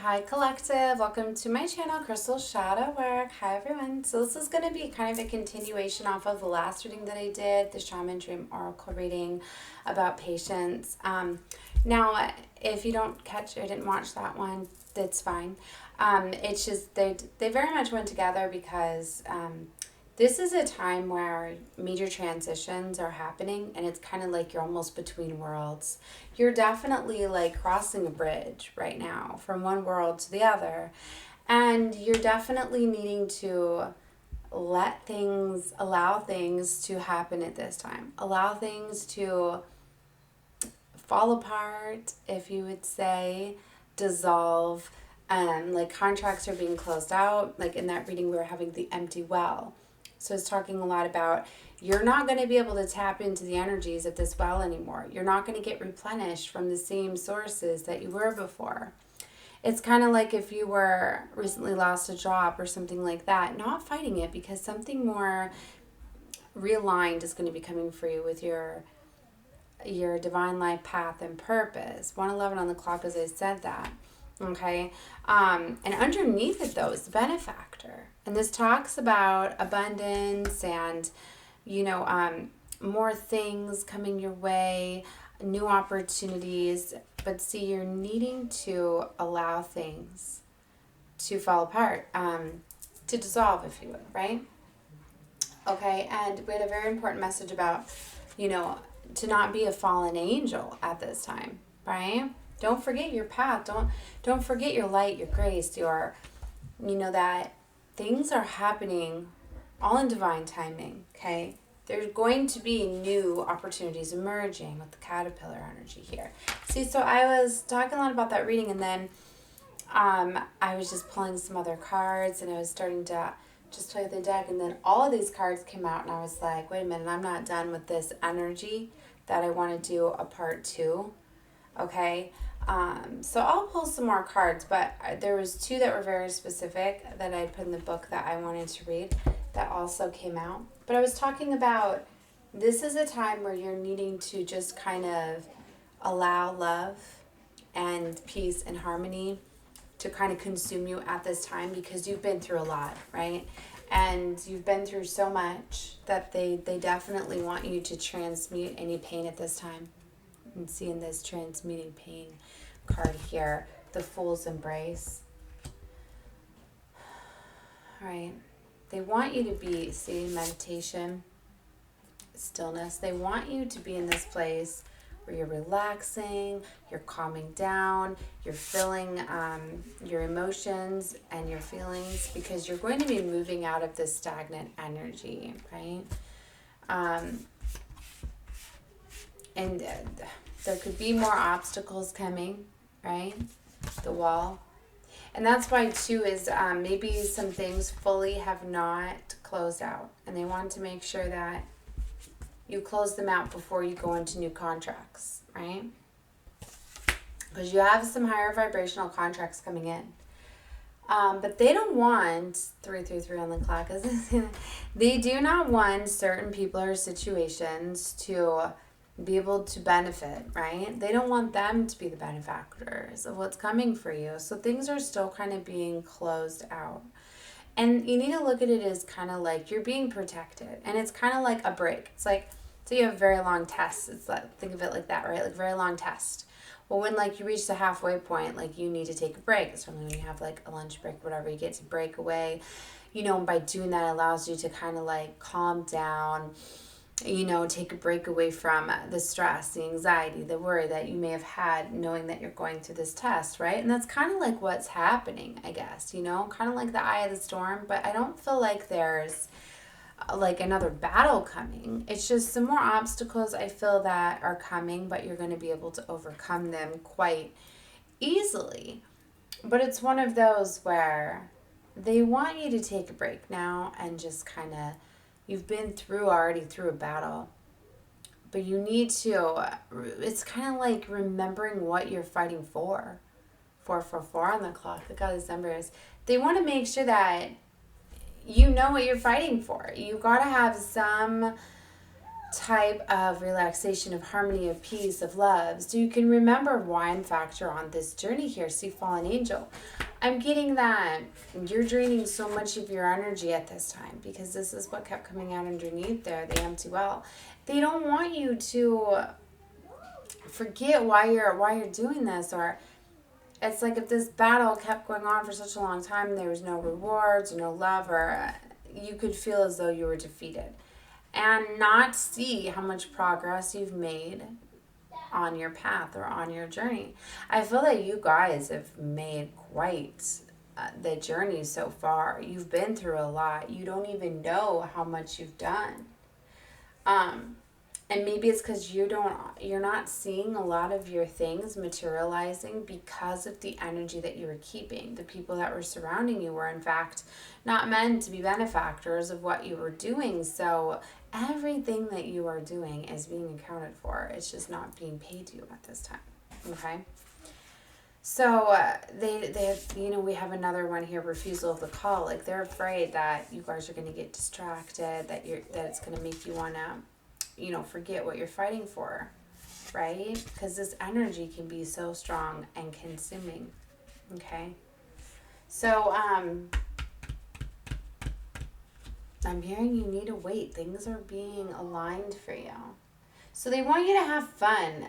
Hi Collective, welcome to my channel, Crystal Shadow Work. Hi everyone. So this is going to be kind of a continuation off of the last reading that I did, the Shaman Dream Oracle reading about patience. Now, if you don't catch or didn't watch that one, that's fine. It's just they very much went together because this is a time where major transitions are happening and it's kind of like you're almost between worlds. You're definitely like crossing a bridge right now from one world to the other. And you're definitely needing to allow things to happen at this time. Allow things to fall apart, if you would say, dissolve. Like contracts are being closed out. Like in that reading, we were having the empty well. So it's talking a lot about you're not going to be able to tap into the energies of this well anymore. You're not going to get replenished from the same sources that you were before. It's kind of like if you were recently lost a job or something like that, not fighting it because something more realigned is going to be coming for you with your divine life path and purpose. 111 on the clock as I said that. Okay. And underneath it though is the benefactor. And this talks about abundance and, more things coming your way, new opportunities. But see, you're needing to allow things to fall apart, to dissolve, if you would, right? Okay. And we had a very important message about, to not be a fallen angel at this time, right? Don't forget your path. Don't forget your light, your grace, that things are happening all in divine timing, okay? There's going to be new opportunities emerging with the caterpillar energy here. See, so I was talking a lot about that reading, and then I was just pulling some other cards, and I was starting to just play with the deck, and then all of these cards came out, and I was like, wait a minute, I'm not done with this energy that I want to do a part 2, okay? So I'll pull some more cards, but there was 2 that were very specific that I put in the book that I wanted to read that also came out. But I was talking about this is a time where you're needing to just kind of allow love and peace and harmony to kind of consume you at this time because you've been through a lot, right? And you've been through so much that they definitely want you to transmute any pain at this time. And seeing this transmuting pain card here, the Fool's Embrace. All right. They want you to be, see, meditation, stillness. They want you to be in this place where you're relaxing, you're calming down, you're feeling your emotions and your feelings because you're going to be moving out of this stagnant energy, right? And there could be more obstacles coming, right? The wall. And that's why, too, is maybe some things fully have not closed out. And they want to make sure that you close them out before you go into new contracts, right? Because you have some higher vibrational contracts coming in. But they don't want 333 on the clock. They do not want certain people or situations to be able to benefit, right? They don't want them to be the benefactors of what's coming for you. So things are still kind of being closed out. And you need to look at it as kind of like you're being protected. And it's kind of like a break. It's like, so you have a very long test. It's like, think of it like that, right? Like a very long test. Well, when like you reach the halfway point, like you need to take a break. It's only when you have like a lunch break, whatever, you get to break away. And by doing that, it allows you to kind of like calm down, take a break away from the stress, the anxiety, the worry that you may have had knowing that you're going through this test, right? And that's kind of like what's happening, I guess, kind of like the eye of the storm, but I don't feel like there's like another battle coming. It's just some more obstacles I feel that are coming, but you're going to be able to overcome them quite easily. But it's one of those where they want you to take a break now and just kind of, you've been already through a battle, but you need to, it's kind of like remembering what you're fighting for. 444 on the clock, look how this number is. They want to make sure that you know what you're fighting for. You got to have some type of relaxation, of harmony, of peace, of love. So you can remember why, in fact, you're on this journey here. See, fallen angel. I'm getting that you're draining so much of your energy at this time, because this is what kept coming out underneath there, the empty well. They don't want you to forget why you're doing this, or it's like if this battle kept going on for such a long time and there was no rewards, no love, or you could feel as though you were defeated and not see how much progress you've made on your path or on your journey. I feel that you guys have made quite the journey so far. You've been through a lot. You don't even know how much you've done. And maybe it's because you're not seeing a lot of your things materializing because of the energy that you were keeping. The people that were surrounding you were, in fact, not meant to be benefactors of what you were doing. So everything that you are doing is being accounted for. It's just not being paid to you at this time. Okay? So we have another one here, refusal of the call. Like, they're afraid that you guys are going to get distracted, that it's going to make you want to, forget what you're fighting for, right? Because this energy can be so strong and consuming, okay? So, I'm hearing you need to wait. Things are being aligned for you. So they want you to have fun.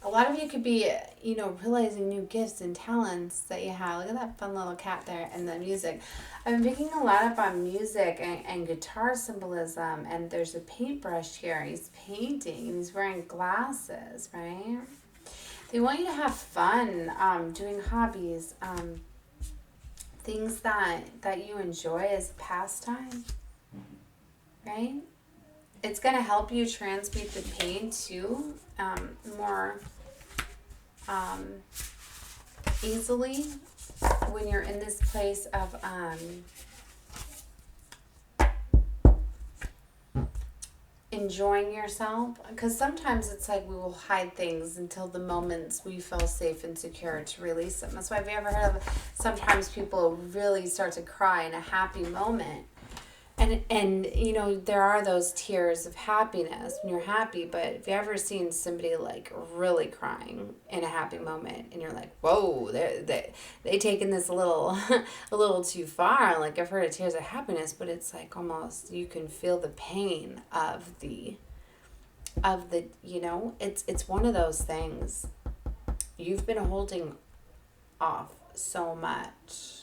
A lot of you could be, realizing new gifts and talents that you have. Look at that fun little cat there and the music. I've been picking a lot up on music and guitar symbolism, and there's a paintbrush here. He's painting, and he's wearing glasses, right? They want you to have fun doing hobbies, things that you enjoy as pastime, right? It's going to help you transmute the pain too, more easily when you're in this place of enjoying yourself. Because sometimes it's like we will hide things until the moments we feel safe and secure to release them. That's why, have you ever heard of sometimes people really start to cry in a happy moment? And there are those tears of happiness when you're happy, but have you ever seen somebody like really crying in a happy moment and you're like, whoa, they taken this a little too far? Like, I've heard of tears of happiness, but it's like almost you can feel the pain of the it's one of those things. You've been holding off so much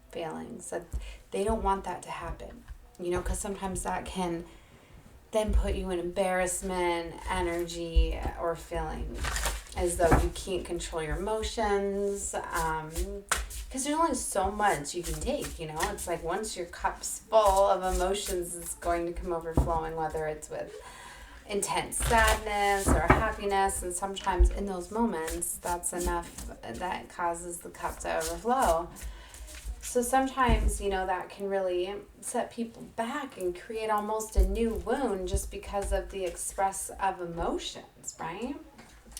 feelings that they don't want that to happen. Because sometimes that can then put you in embarrassment, energy, or feeling as though you can't control your emotions. Because there's only so much you can take, It's like once your cup's full of emotions, it's going to come overflowing, whether it's with intense sadness or happiness. And sometimes in those moments, that's enough that causes the cup to overflow. So sometimes, that can really set people back and create almost a new wound just because of the express of emotions, right?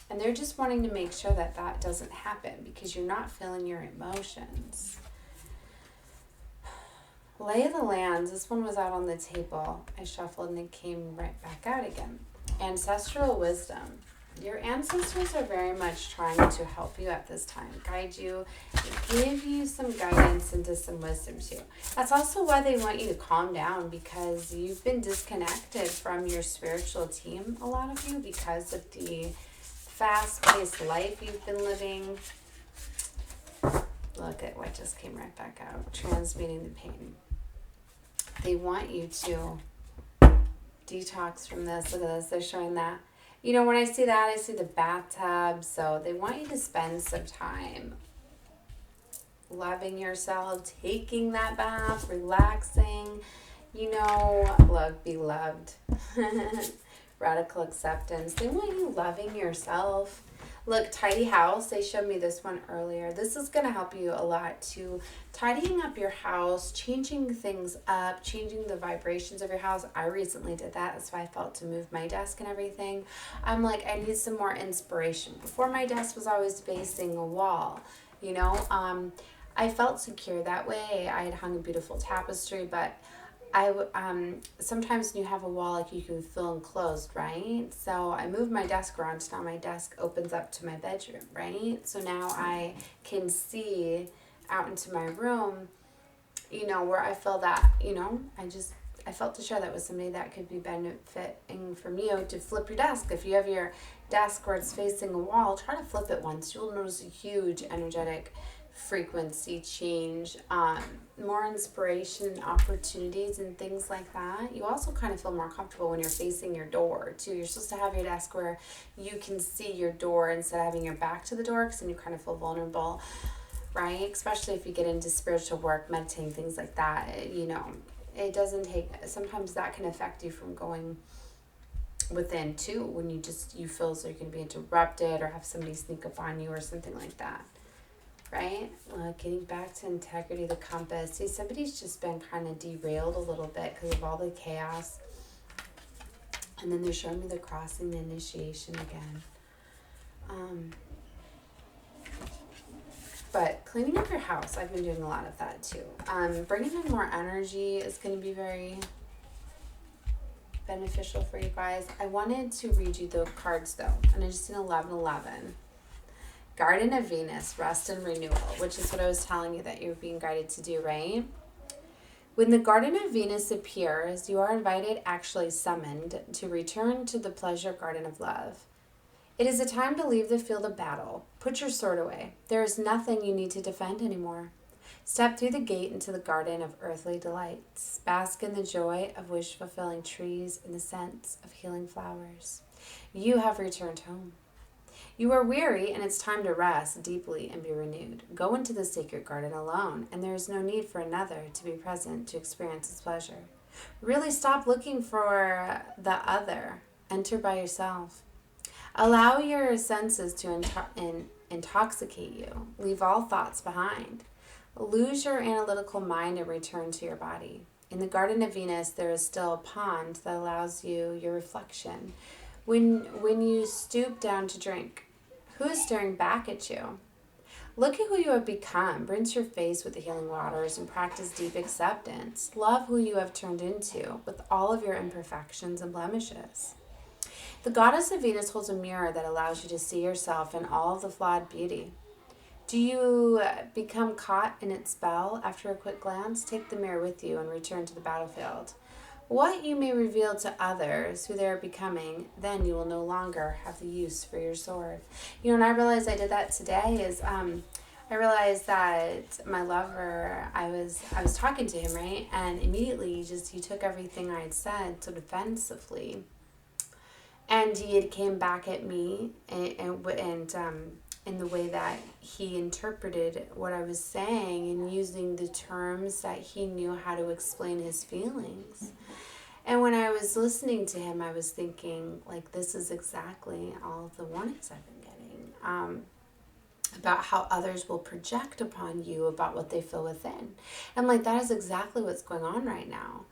And they're just wanting to make sure that that doesn't happen because you're not feeling your emotions. Lay of the lands. This one was out on the table. I shuffled and it came right back out again. Ancestral wisdom. Your ancestors are very much trying to help you at this time, guide you, give you some guidance into some wisdom too. That's also why they want you to calm down, because you've been disconnected from your spiritual team, a lot of you, because of the fast-paced life you've been living. Look at what just came right back out, transmuting the pain. They want you to detox from this. Look at this, they're showing that. When I see that, I see the bathtub. So they want you to spend some time loving yourself, taking that bath, relaxing. Look, be loved. Radical acceptance. They want you loving yourself. Look, tidy house. They showed me this one earlier. This is going to help you a lot to tidying up your house, changing things up, changing the vibrations of your house. I recently did that. That's why I felt to move my desk and everything. I'm like, I need some more inspiration. Before, my desk was always facing a wall, I felt secure that way. I had hung a beautiful tapestry, but sometimes when you have a wall, like, you can feel enclosed, right? So I moved my desk around, so now my desk opens up to my bedroom, right? So now I can see out into my room, where I feel that, I felt to share that with somebody that could be benefiting from you to flip your desk. If you have your desk where it's facing a wall, try to flip it once. You'll notice a huge energetic frequency change, more inspiration and opportunities and things like that. You also kind of feel more comfortable when you're facing your door too. You're supposed to have your desk where you can see your door instead of having your back to the door, because then you kind of feel vulnerable, right? Especially if you get into spiritual work, meditating, things like that. It doesn't take, sometimes that can affect you from going within too, when you feel as though you're going to be interrupted or have somebody sneak up on you or something like that. Right? Getting back to integrity, the compass. See, somebody's just been kind of derailed a little bit because of all the chaos. And then they're showing me the crossing, the initiation again. But cleaning up your house, I've been doing a lot of that too. Bringing in more energy is going to be very beneficial for you guys. I wanted to read you the cards though, and I just did 11:11. Garden of Venus, rest and renewal, which is what I was telling you that you're being guided to do, right? When the Garden of Venus appears, you are invited, actually summoned, to return to the pleasure garden of love. It is a time to leave the field of battle. Put your sword away. There is nothing you need to defend anymore. Step through the gate into the garden of earthly delights. Bask in the joy of wish-fulfilling trees and the scents of healing flowers. You have returned home. You are weary, and it's time to rest deeply and be renewed. Go into the sacred garden alone, and there is no need for another to be present to experience its pleasure. Really stop looking for the other. Enter by yourself. Allow your senses to intoxicate you. Leave all thoughts behind. Lose your analytical mind and return to your body. In the Garden of Venus, there is still a pond that allows you your reflection. When you stoop down to drink, who is staring back at you? Look at who you have become. Rinse your face with the healing waters and practice deep acceptance. Love who you have turned into with all of your imperfections and blemishes. The goddess of Venus holds a mirror that allows you to see yourself in all of the flawed beauty. Do you become caught in its spell after a quick glance? Take the mirror with you and return to the battlefield. What you may reveal to others who they are becoming, then you will no longer have the use for your sword. And I realized I did that today is I realized that my lover, I was talking to him, right? And immediately he took everything I had said so defensively. And he had came back at me and in the way that he interpreted what I was saying and using the terms that he knew how to explain his feelings. And when I was listening to him, I was thinking, like, this is exactly all of the warnings I've been getting about how others will project upon you about what they feel within. And like, that is exactly what's going on right now.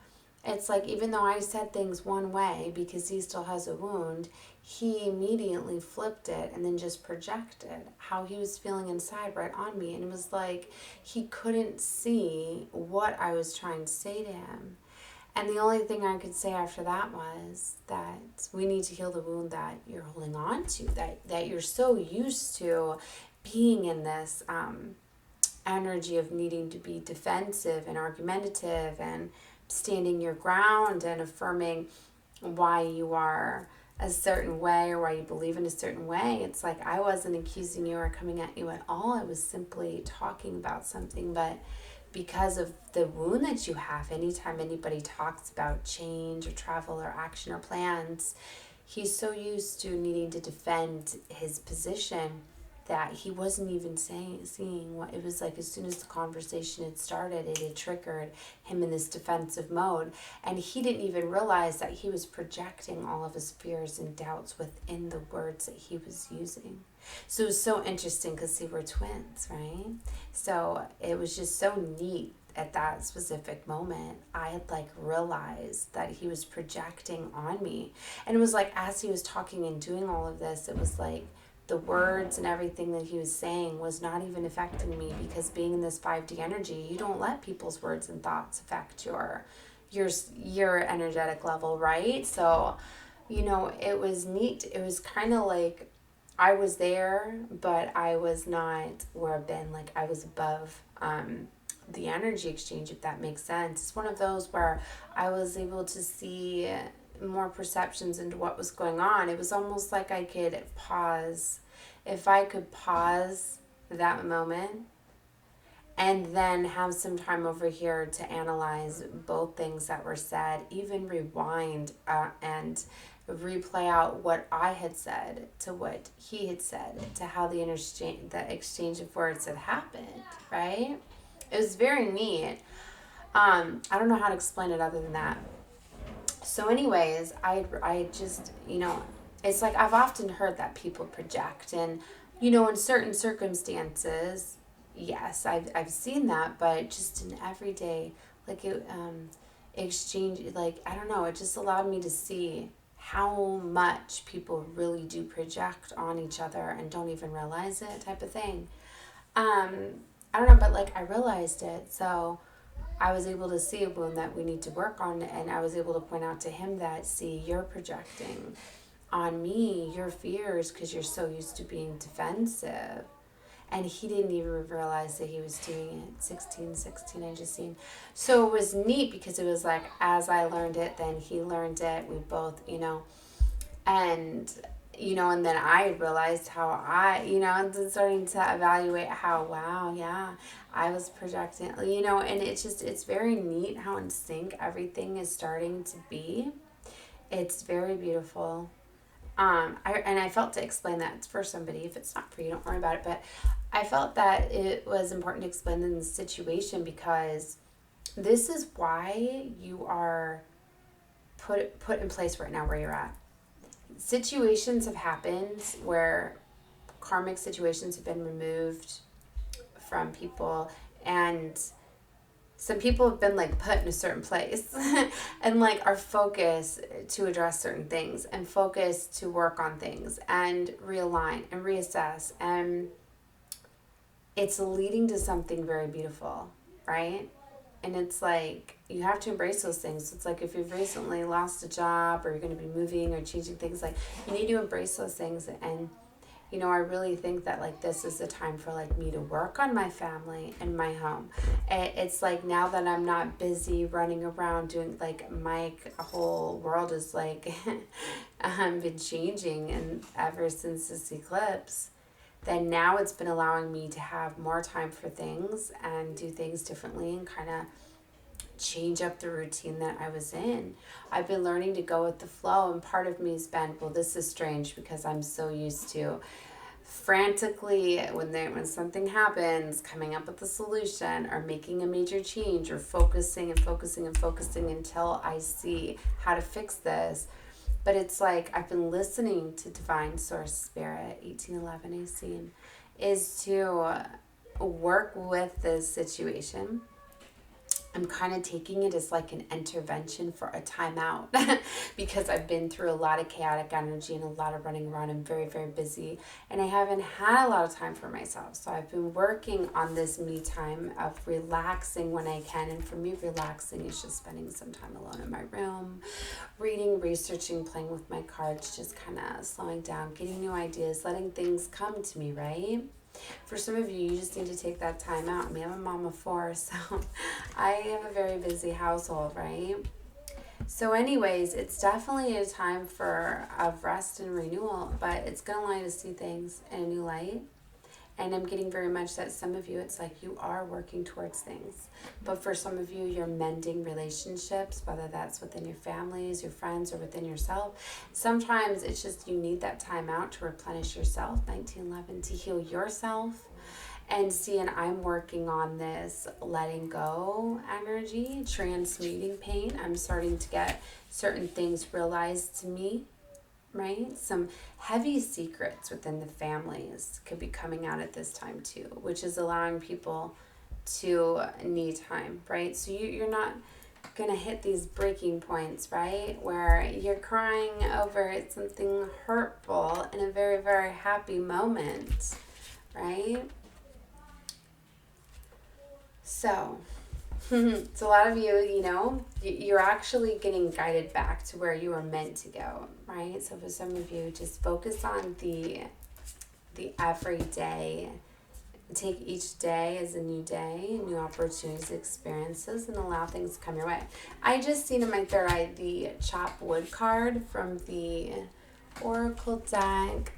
It's like, even though I said things one way because he still has a wound, he immediately flipped it and then just projected how he was feeling inside right on me. And it was like he couldn't see what I was trying to say to him. And the only thing I could say after that was that we need to heal the wound that you're holding on to, that you're so used to being in this energy of needing to be defensive and argumentative and standing your ground and affirming why you are a certain way or why you believe in a certain way. It's like I wasn't accusing you or coming at you at all. I was simply talking about something. But because of the wound that you have, anytime anybody talks about change or travel or action or plans, he's so used to needing to defend his position that he wasn't even seeing what it was like. As soon as the conversation had started, it had triggered him in this defensive mode, and he didn't even realize that he was projecting all of his fears and doubts within the words that he was using. So it was so interesting because we were twins, right? So it was just so neat. At that specific moment, I had realized that he was projecting on me, and it was like as he was talking and doing all of this, it was like the words and everything that he was saying was not even affecting me, because being in this 5D energy, you don't let people's words and thoughts affect your your energetic level, right? So, it was neat. It was kind of like I was there, but I was not where I've been. Like I was above the energy exchange, if that makes sense. It's one of those where I was able to see more perceptions into what was going on. It was almost like I could pause. If I could pause that moment and then have some time over here to analyze both things that were said, even rewind and replay out what I had said to what he had said, to how the exchange of words had happened, right? It was very neat. I don't know how to explain it other than that. So anyways, I just, it's like I've often heard that people project, and, in certain circumstances, yes, I've seen that, but just in everyday, like exchange, like, I don't know, it just allowed me to see how much people really do project on each other and don't even realize it, type of thing. I don't know, but like I realized it, so I was able to see a wound that we need to work on, and I was able to point out to him that, see, you're projecting on me your fears because you're so used to being defensive. And he didn't even realize that he was doing it. 16, I just seen. So it was neat because it was like, as I learned it, then he learned it. We both, and, and then I realized how and starting to evaluate how, wow, yeah, I was projecting, and it's very neat how in sync everything is starting to be. It's very beautiful. I felt to explain that for somebody. If it's not for you, don't worry about it. But I felt that it was important to explain in the situation because this is why you are put in place right now where you're at. Situations have happened where karmic situations have been removed from people, and some people have been like put in a certain place and like are focused to address certain things and focus to work on things and realign and reassess, and it's leading to something very beautiful, right? And it's like you have to embrace those things. It's like if you've recently lost a job or you're going to be moving or changing things, like you need to embrace those things. And I really think that like this is the time for like me to work on my family and my home. It's like now that I'm not busy running around doing like my whole world is like been changing, and ever since this eclipse, then now it's been allowing me to have more time for things and do things differently and kind of change up the routine that I was in. I've been learning to go with the flow, and part of me has been, well, this is strange because I'm so used to frantically when something happens, coming up with a solution or making a major change or focusing until I see how to fix this. But it's like I've been listening to Divine Source Spirit, 1811 AC, is to work with this situation. I'm kind of taking it as like an intervention for a timeout because I've been through a lot of chaotic energy and a lot of running around. I'm very, very busy and I haven't had a lot of time for myself. So I've been working on this me time of relaxing when I can. And for me, relaxing is just spending some time alone in my room, reading, researching, playing with my cards, just kind of slowing down, getting new ideas, letting things come to me, right? For some of you, you just need to take that time out. I mean, I'm a mom of 4, so I have a very busy household, right? So anyways, it's definitely a time of rest and renewal, but it's going to allow you to see things in a new light. And I'm getting very much that some of you, it's like you are working towards things. But for some of you, you're mending relationships, whether that's within your families, your friends, or within yourself. Sometimes it's just you need that time out to replenish yourself, 1911, to heal yourself. And see, and I'm working on this letting go energy, transmuting pain. I'm starting to get certain things realized to me. Right? Some heavy secrets within the families could be coming out at this time too, which is allowing people to need time, right? So you're not going to hit these breaking points, right? Where you're crying over something hurtful in a very, very happy moment, right? So So a lot of you, you know, you're actually getting guided back to where you were meant to go, right? So for some of you, just focus on the everyday. Take each day as a new day, new opportunities, experiences, and allow things to come your way. I just seen in my third eye the chop wood card from the Oracle deck,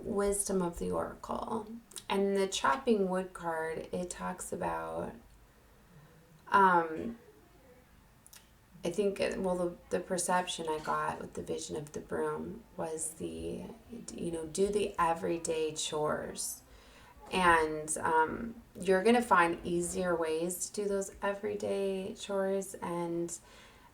Wisdom of the Oracle. And the chopping wood card, it talks about, I think, the perception I got with the vision of the broom was do the everyday chores. And you're going to find easier ways to do those everyday chores. And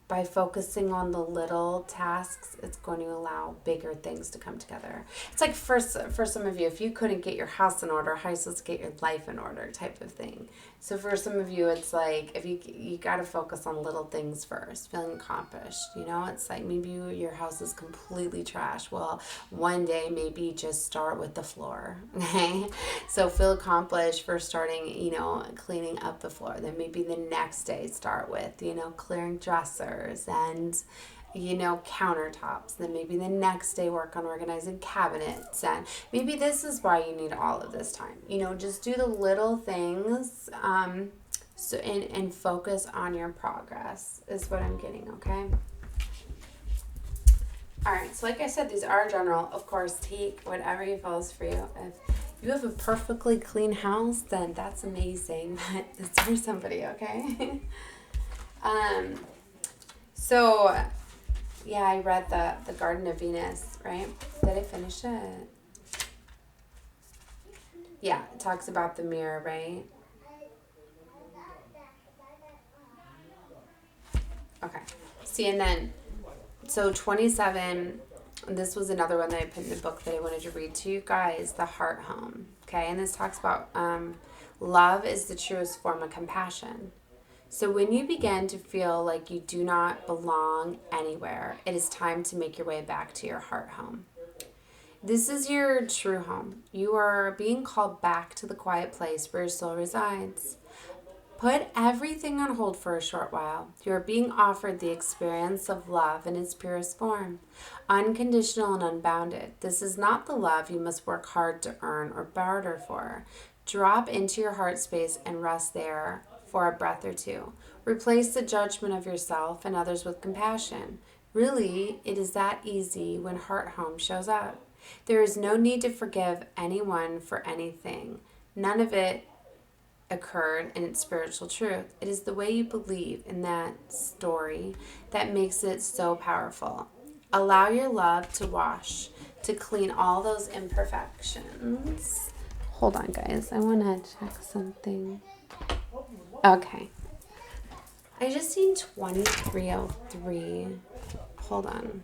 by focusing on the little tasks, it's going to allow bigger things to come together. It's like for some of you, if you couldn't get your house in order, how are you supposed to get your life in order type of thing. So for some of you, it's like if you got to focus on little things first, feeling accomplished. You know, it's like maybe your house is completely trash. Well, one day maybe just start with the floor. Okay, so feel accomplished for starting, cleaning up the floor. Then maybe the next day start with, clearing dressers and countertops. Then maybe the next day work on organizing cabinets. And maybe this is why you need all of this time. Just do the little things and focus on your progress is what I'm getting, okay? All right, so like I said, these are general. Of course, take whatever you feels for you. If you have a perfectly clean house, then that's amazing. But it's for somebody, okay? So... yeah, I read the Garden of Venus, right? Did I finish it? Yeah, it talks about the mirror, right? Okay. See, and then, so 27, this was another one that I put in the book that I wanted to read to you guys, the heart home. Okay, and this talks about love is the truest form of compassion. So when you begin to feel like you do not belong anywhere, it is time to make your way back to your heart home. This is your true home. You are being called back to the quiet place where your soul resides. Put everything on hold for a short while. You are being offered the experience of love in its purest form, unconditional and unbounded. This is not the love you must work hard to earn or barter for. Drop into your heart space and rest there for a breath or two. Replace the judgment of yourself and others with compassion. Really, it is that easy when heart home shows up. There is no need to forgive anyone for anything. None of it occurred in its spiritual truth. It is the way you believe in that story that makes it so powerful. Allow your love to wash, to clean all those imperfections. Hold on, guys. I want to check something. Okay. I just seen 2303. Hold on.